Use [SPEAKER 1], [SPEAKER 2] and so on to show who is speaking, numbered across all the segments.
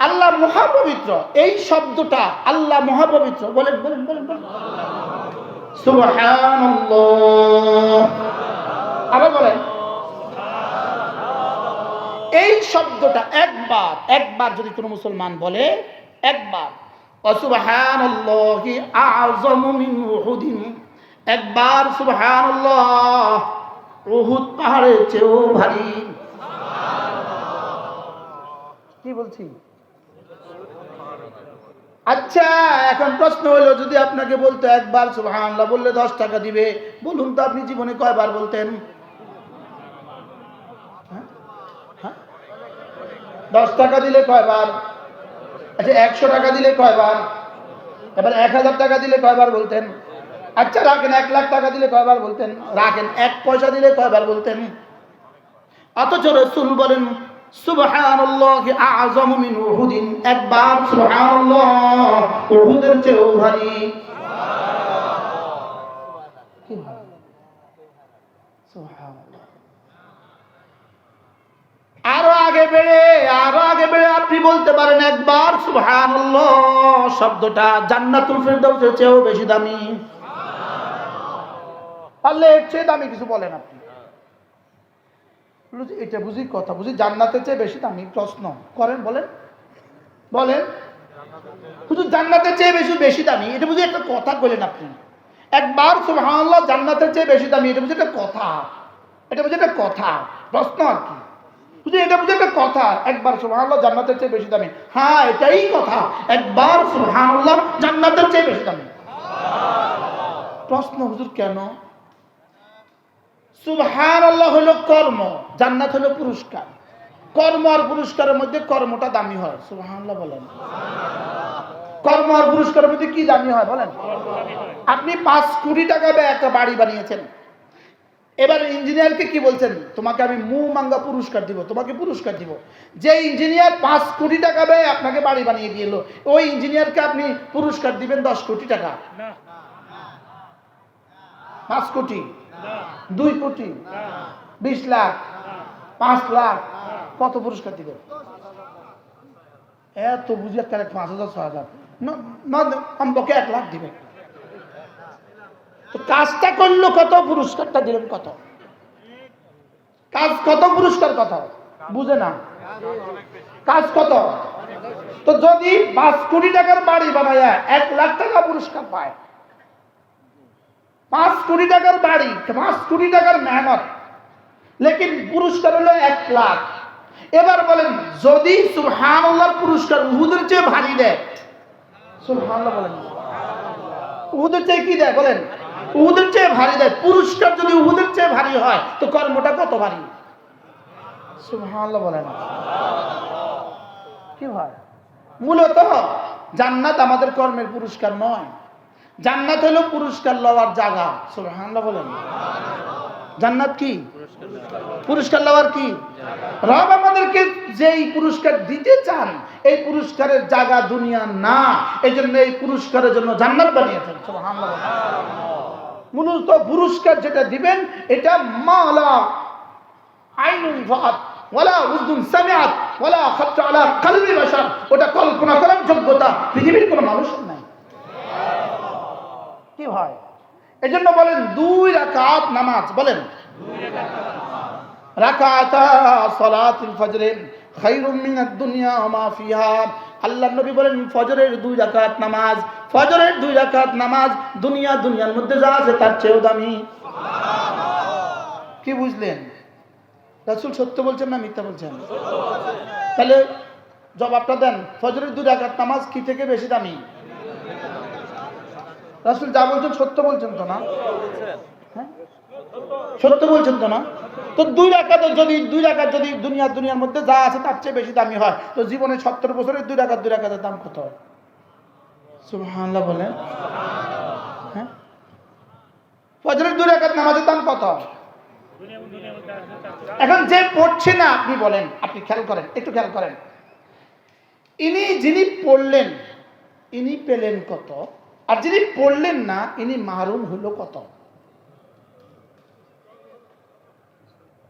[SPEAKER 1] আল্লাহ মহাপবিত্র, এই শব্দটা আল্লাহ মহাপবিত্র। বলেন বলেন বলেন বলেন সুবহানাল্লাহ। আবার বলেন, এই শব্দটা একবার যদি কোনো মুসলমান বলে, একবার সুবহানাল্লাহি আ'যামু মিন উহুদিন, একবার সুবহানাল্লাহ উহুদ পাহাড়ের চেয়েও ভারী। কি বলছি? আচ্ছা, এখন প্রশ্ন হলো, যদি আপনাকে বলতো একবার সুবহানাল্লাহ বললে 10 টাকা দিবে, বলুন তো আপনি জীবনে কয়বার বলতেন? 10 টাকা দিলে কয়বার? আচ্ছা 100 টাকা দিলে কয়বার? এবার 1000 টাকা দিলে কয়বার বলতেন? আচ্ছা রাখেন 1 লাখ টাকা দিলে কয়বার বলতেন? রাখেন 1 পয়সা দিলে কয়বার বলতেন? অথচ রাসূল বলেন সুবহানাল্লাহি আ'যামু মিন উহুদিন, একবার সুবহানাল্লাহ উহুদের চেয়েও ভারী। সুবহানাল্লাহ। আরো আগে বেড়ে আপনি বলতে পারেন একবার সুবহানাল্লাহ শব্দটা জান্নাতুল ফেরদাউসের চেয়েও বেশি দামি। পারলে এর চেয়ে দামি কিছু বলেন আপনি। এটা বুঝি কথা, বুঝি জান্নাতের চেয়ে বেশি দামি? প্রশ্ন করেন, বলেন বলেন। শুধু জান্নাতের চেয়ে বেশি দামি, এটা বুঝি একটা কথা বলেন আপনি। একবার সুবহানাল্লাহ জান্নাতের চেয়ে বেশি দামি, এটা বুঝি একটা কথা, এটা বুঝি একটা কথা, প্রশ্ন আর কি। শুধু এটা বুঝি একটা কথা, একবার সুবহানাল্লাহ জান্নাতের চেয়ে বেশি দামি। হ্যাঁ এটাই কথা, একবার সুবহানাল্লাহ জান্নাতের চেয়ে বেশি দামি। প্রশ্ন হুজুর কেন? সুবহানাল্লাহ হলো কর্ম, জান্নাত হলো পুরস্কার। কর্ম আর পুরস্কারের মধ্যে কর্মটা দামি হয়। সুবহানাল্লাহ বলেন। কর্ম আর পুরস্কারের মধ্যে কি দামি হয় বলেন? আপনি 5 কোটি টাকা ব্যয়ে একটা বাড়ি বানিয়েছেন, এবার ইঞ্জিনিয়ারকে কি বলছেন? তোমাকে আমি মাঙ্গা পুরস্কার দিব, তোমাকে পুরস্কার দিব। যে ইঞ্জিনিয়ার 5 কোটি টাকা ব্যয়ে আপনাকে বাড়ি বানিয়ে দিল, ওই ইঞ্জিনিয়ারকে আপনি পুরস্কার দিবেন 10 কোটি টাকা? 5 কোটি, 2 কোটি, 20 লাখ, 5 লাখ, কত পুরস্কার দিবেন? এত বুঝে 5,000 6,000 কমপক্ষে 1 লাখ দিবেন। তো কাজটা করলো কত, পুরস্কারটা দিলেন কত? কাজ কত, পুরস্কার কত? বুঝে না কাজ কত। তো যদি 5 কোটি টাকার বাড়ি বানায় 1 লাখ টাকা পুরস্কার পায়, 5 কোটি টাকার বাড়ি, 5 কোটি টাকার মেহনত, লেকিন পুরস্কার হলো 1 লাখ। এবার বলেন, যদি সুবহানাল্লাহর পুরস্কার উহুদের চেয়ে ভারী দেয়, সুবহানাল্লাহ বলেন, উহুদের চেয়ে কি দেয় বলেন? উহুদের চেয়ে ভারী দেয়। পুরস্কার যদি উহুদের চেয়ে ভারী হয়, তো কর্মটা কত ভারী? সুবহানাল্লাহ বলেন। কি হয়? মূলত জান্নাত আমাদের কর্মের পুরস্কার নয়, জান্নাত হলো পুরস্কার লওয়ার জায়গা। সুবহানাল্লাহ বলেন। জান্নাত কি? পুরস্কার লওয়ার কি? রব আমাদেরকে যেই পুরস্কার দিতে চান, এই পুরস্কারের জায়গা দুনিয়া না, এজন্য এই পুরস্কারের জন্য জান্নাত বানিয়েছেন। সুবহানাল্লাহ। মূলত পুরস্কার যেটা দিবেন, এটা মালা আইনুন রাআত ওয়ালা উযুন সামিআত ওয়ালা খাত্তা আলা কলবি বাশার, ওটা কল্পনা করার যোগ্যতা পৃথিবীর কোনো মানুষের নাই। কি হয়? এজন্য বলেন 2 রাকাত নামাজ, বলেন 2 রাকাতা সালাতুল ফজর খায়রুম মিনাদ দুনিয়া ওয়া মা ফিহা। আল্লাহর নবী বলেন ফজরের 2 রাকাত নামাজ, ফজরের 2 রাকাত নামাজ দুনিয়ার মধ্যে যা আছে তার চেয়েও দামি। কি বুঝলেন? রাসূল সত্য বলছেন না মিথ্যা বলছেন? তাহলে জবাবটা দেন, ফজরের 2 রাকাত নামাজ কি থেকে বেশি দামি? রাসূল যা বলছেন সত্য বলছেন তো না? হ্যাঁ সত্য বলছেন তো না? তো 2 রাকাত যদি দুনিয়ার মধ্যে যা আছে তার চেয়ে বেশি দামি হয়, তো জীবনে 70 বছরের 2 রাকাতের দাম কত? সুবহানাল্লাহ বলেন। হ্যাঁ ফজরের 2 রাকাত নামাজের দাম কত? এখন যে পড়ছে না, আপনি বলেন, আপনি খেয়াল করেন, একটু খেয়াল করেন, যিনি পড়লেন ইনি পেলেন কত, আর যিনি পড়লেন না ইনি মাহরুম হলো কত?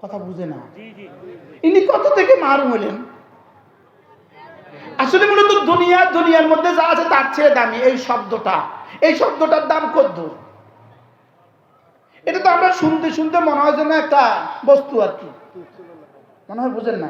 [SPEAKER 1] কথা বুঝে না। ইনি কত থেকে মাহরুম হলেন? আসলে মূলত দুনিয়ার মধ্যে যা আছে তার চেয়ে দামি এই শব্দটার দাম কত? এটা তো আমরা শুনতে শুনতে মনে হয় যেন একটা বস্তু আর কি, মনে হয়, বুঝেন না?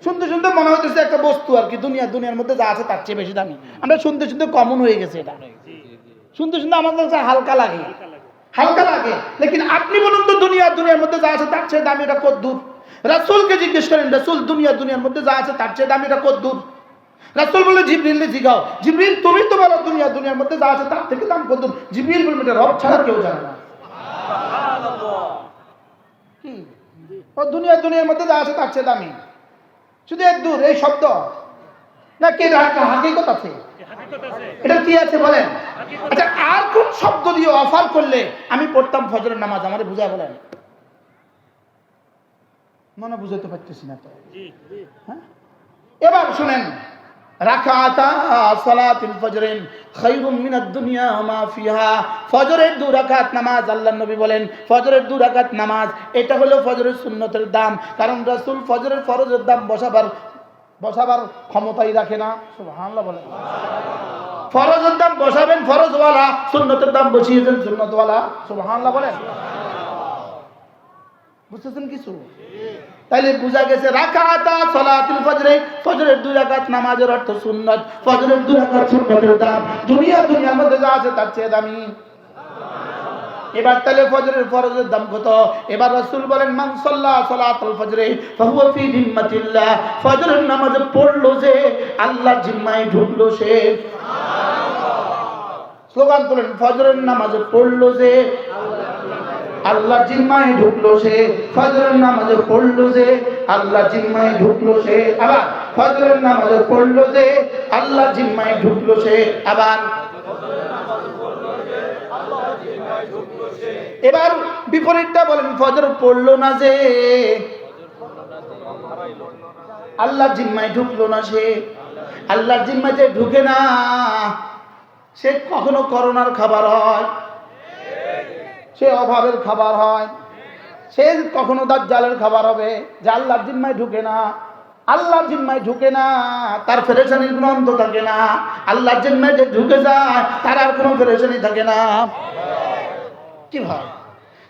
[SPEAKER 1] শুনতে শুনতে মনে হইতেছে একটা বস্তু আর কি, দুনিয়ার মধ্যে যা আছে তার চেয়ে বেশি দামি। আমরা শুনতে শুনতে কমন হয়ে গেছে, এটা শুনতে শুনতে আমাদের কাছে হালকা লাগে। লেকিন আপনি বলুন তো দুনিয়ার মধ্যে যা আছে তার চেয়ে দামি এটা কত দূর? রাসূলকে জিজ্ঞেস করেন, রাসূল দুনিয়ার মধ্যে যা আছে তার চেয়ে দামি এটা কত দূর? রাসূল বলে জিবরিলকে জিগাও, জিবরিল তুমি তো বলো দুনিয়ার মধ্যে যা আছে তার থেকে দাম কত দূর? জিবরিল বলবে এটা রব ছাড়া কেউ জানে না। কি ও দুনিয়ার মধ্যে যা আছে তার চেয়ে দামি? শুধু এক দূর এই শব্দ না, কে হাকিকত আছে? এটা কি আছে বলেন? আচ্ছা, আর কোন শব্দ দিয়ে অফার করলে আমি পড়তাম ফজরের নামাজ? আমাদের বুঝা বলেন, মনে বুঝাতে পারতেছি না তো। হ্যাঁ, এবার শুনেন, রাকাতা সালাতুল ফজরিন খায়রুম মিনাদ দুনিয়া ওয়া মা ফিহা। ফজরের 2 রাকাত নামাজ, আল্লাহর নবী বলেন ফজরের 2 রাকাত নামাজ এটা হলো ফজরের সুন্নতের দাম। কারণ রাসূল ফজরের ফরজের দাম বসাবার ক্ষমতাই রাখে না। সুবহানাল্লাহ বলেন। ফরজের দাম বসাবেন ফরজওয়ালা, সুন্নতের দাম বসিয়েছেন সুন্নতওয়ালা। সুবহানাল্লাহ বলেন। বুঝতেছেন কিছু? তাইলে বুঝা গেছে রাকাতা সালাতুল ফজরে, ফজরের 2 রাকাত নামাজের অর্থ সুন্নাত। ফজরের 2 রাকাত সুন্নাতের দাম দুনিয়ার মধ্যে যা আছে তার চেয়ে দামি। এবার তাহলে ফজরের ফরজের দাম কত? এবার রাসূল বলেন মান সাল্লা সালাতুল ফজরে ফাহুয়া ফি জিম্মাতিল্লাহ। ফজরের নামাজ পড়লো যে আল্লাহর জিম্মায় ঢুকলো সে। সুবহানাল্লাহ। স্লোগান তোলেন, ফজরের নামাজ পড়লো যে আল্লাহ জিম্মায় ঢুকলো সে। ফজরের নামাজে পড়লো যে আল্লাহ জিম্মায় ঢুকলো সে। আবার ফজরের নামাজে পড়লো যে আল্লাহ জিম্মায় ঢুকলো সে। আবার এবার বিপরীতটা বলেন, ফজর পড়লো না যে আল্লাহ জিম্মায় ঢুকলো না সে। আল্লাহ জিম্মায় যে ঢুকে না সে কখনো করোনার খাবার হয়, সে অভাবের খাবার হয়, সে কখনো দাজ্জালের খাবার হবে। যে আল্লাহর জিম্মায় ঢুকে না, আল্লাহর জিম্মায় ঢুকে না তার পেরেশানির কোনো অন্ত থাকে না। আল্লাহর জিম্মায় যে ঢুকে যায় তার আর কোনো পেরেশানি থাকে না। কি ভাই,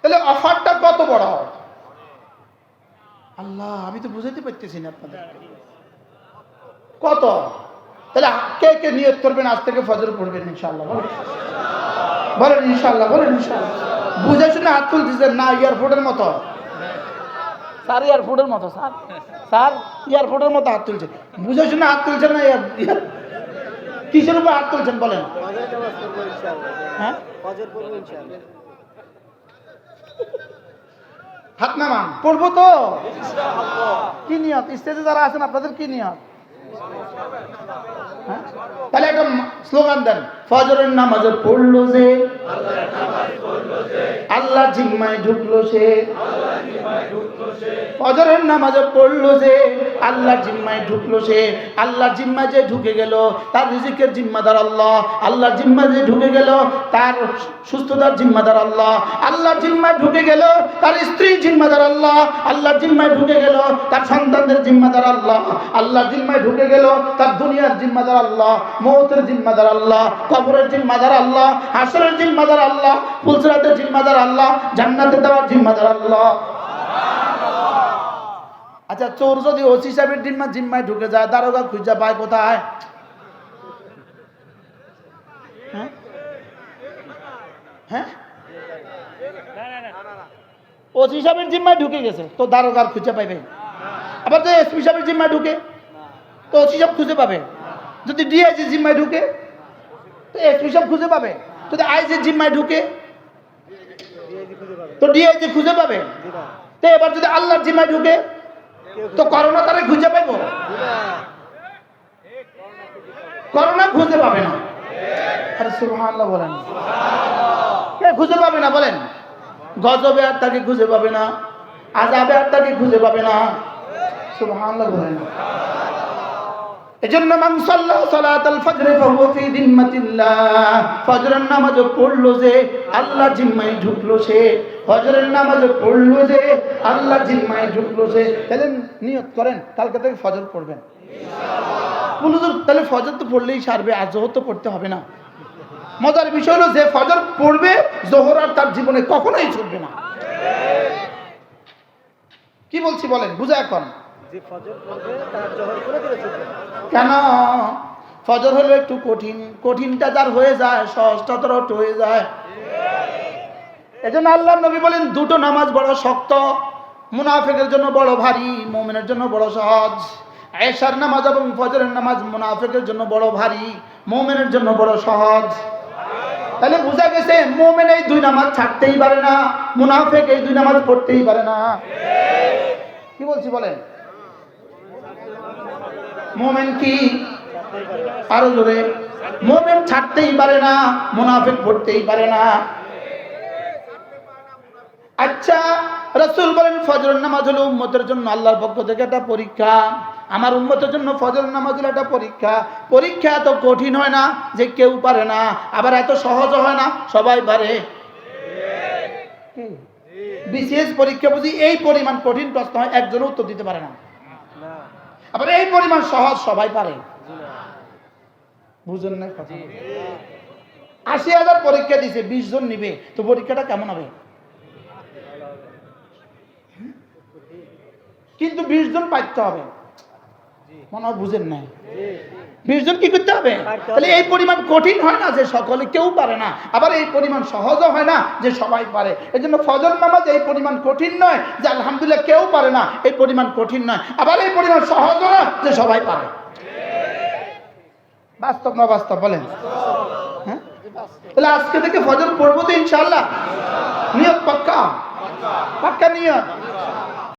[SPEAKER 1] তাহলে অফারটা কত বড়? আল্লাহ, আমি তো বুঝাইতে পারতেছি না আপনাদের কত। তাহলে কে নিয়ত করবেন আজ থেকে ফজর পড়বেন ইনশাআল্লাহ? বলেন ইনশাআল্লাহ, বলেন ইনশাআল্লাহ। বুঝে শুনে হাত তুলতেছেন না এয়ারপোর্টের মতো। স্যার এয়ারপোর্টের মতো, স্যার এয়ারপোর্টের মতো হাত তুলছেন। বুঝে শুনে হাত তুলছেন না, কিসের উপর হাত তুলছেন বলেন? হ্যাঁ, হাত নামান, পড়বো তো। কি নিয়ত? স্টেজে যারা আছেন আপনাদের কি নিয়ত? তাহলে একটা স্লোগান দেন, ফজরের নামাজ পড়লো যে আল্লাহ জিম্মায় ঢুকলো সে। ফজরের নামাজ পড়লো যে আল্লাহ জিম্মায় ঢুকলো সে। আল্লাহ জিম্মায় যে ঢুকে গেল তার রিজিকের জিম্মাদার আল্লাহ। আল্লাহ জিম্মায় যে ঢুকে গেল তার সুস্থতার জিম্মাদার আল্লাহ। আল্লাহ জিম্মায় ঢুকে গেল তার স্ত্রীর জিম্মাদার আল্লাহ। আল্লাহ জিম্মায় ঢুকে গেল তার সন্তানদের জিম্মাদার আল্লাহ। আল্লাহ জিম্মায় ঢুকে গেল তার দুনিয়ার জিম্মাদার আল্লাহ, মওতের জিম্মাদার আল্লাহ, কবরের জিম্মাদার আল্লাহ, হাসরের জিম্মাদার আল্লাহ, ফুলসিরাতের জিম্মাদার আল্লাহ, জান্নাতে দেওয়ার জিম্মাদার আল্লাহ। আচ্ছা, চোর যদি ওসি সাহেবের জিম্মায় ঢুকে যায়, দারোগা খুঁজা পায় কোথায়? হ্যাঁ, ওসি সাহেবের জিম্মায় ঢুকে গেছে তো দারোগার খুঁজে পাইবে। আবার যদি এসপি সাহেবের জিম্মায় ঢুকে তো ওসি সাহেব খুঁজে পাবে। যদি ডিআইজি জিম্মায় ঢুকে তো এসপি সাহেব খুঁজে পাবে। যদি আইজি জিম্মায় ঢুকে তো ডিআইজি খুঁজে পাবে। তো এবার যদি আল্লাহর জিম্মায় ঢুকে তো করোনা তারা খুঁজে পাইব? করোনা খুঁজে পাবে না। আরে সুবহানাল্লাহ বলেন। কে খুঁজে পাবে না বলেন? গজবে আর তাকে খুঁজে পাবে না, আযাবে আর তাকে খুঁজে পাবে না। সুবহানাল্লাহ বলেন। এজন্য মান সাল্লা সালাতাল ফজর ফাহুয়া ফি জিম্মাতিল্লাহ। ফজরের নামাজ পড়লো যে আল্লাহ জিম্মায় ঢুকলো সে। ফজরের নামাজ পড়লো যে আল্লাহ জিম্মায় ঢুকলো সে। তাহলে নিয়ত করেন কালকে থেকে ফজর পড়বেন। হুজুর তাহলে ফজর তো পড়লেই সারবে, আর জোহর তো পড়তে হবে না। মজার বিষয় হলো যে ফজর পড়বে জোহর আর তার জীবনে কখনোই ছুটবে না। কি বলছি বলেন, বুঝা এখন? কেন? ফজর হলো একটু কঠিন, কঠিনটা যার হয়ে যায় সহজটা তার হয়ে যায়। এজন্য আল্লাহ নবী বলেন দুটো নামাজ বড় শক্ত, মুনাফিকের জন্য বড় ভারী, মুমিনের জন্য বড় সহজ। এশার নামাজ এবং ফজরের নামাজ মুনাফিকের জন্য বড় ভারী, মুমিনের জন্য বড় সহজ। তাহলে বোঝা গেছে মুমিন এই দুই নামাজ ছাড়তেই পারে না, মুনাফিক এই দুই নামাজ পড়তেই পারে না। কি বলছি বলেন? মুমিন কি? আরো জোরে। মুমিন ছাড়তেই পারে না, মুনাফিক পড়তেই পারে না। আচ্ছা, রাসূল বলেন ফজরের নামাজ হলো উম্মতের জন্য আল্লাহর পক্ষ থেকে একটা পরীক্ষা। আমার উম্মতের জন্য ফজরের নামাজ হলো একটা পরীক্ষা। পরীক্ষা এত কঠিন হয় না যে কেউ পারে না, আবার এত সহজ হয় না সবাই পারে। বিশেষ পরীক্ষা বুঝি এই পরিমাণ কঠিন প্রশ্ন হয় একজনও উত্তর দিতে পারে না, আবার এই পরিমাণ সহজ সবাই পারে। বুঝেন না কথা? ৮০,০০০ পরীক্ষা দিছে, ২০ জন নিবে, তো পরীক্ষাটা কেমন হবে? কিন্তু ২০ জন পাইতে হবে, মনে হয় বুঝেন নাই? ২০ জন কি করতে হবে? তাহলে এই পরিমাণ কঠিন হয় না যে সকলে কেউ পারে না, আবার এই পরিমাণ সহজও হয় না যে সবাই পারে। এই জন্য ফজর নামাজ এই পরিমাণ কঠিন নয় যে আলহামদুলিল্লাহ কেউ পারে না, এই পরিমাণ কঠিন নয়, আবার এই পরিমাণ সহজও না যে সবাই পারে। বাস্তব না বাস্তব বলেন? হ্যাঁ, তাহলে আজকে থেকে ফজর পড়বো তো ইনশাআল্লাহ? নিয়ত পাক্কা? পাক্কা নিয়ত।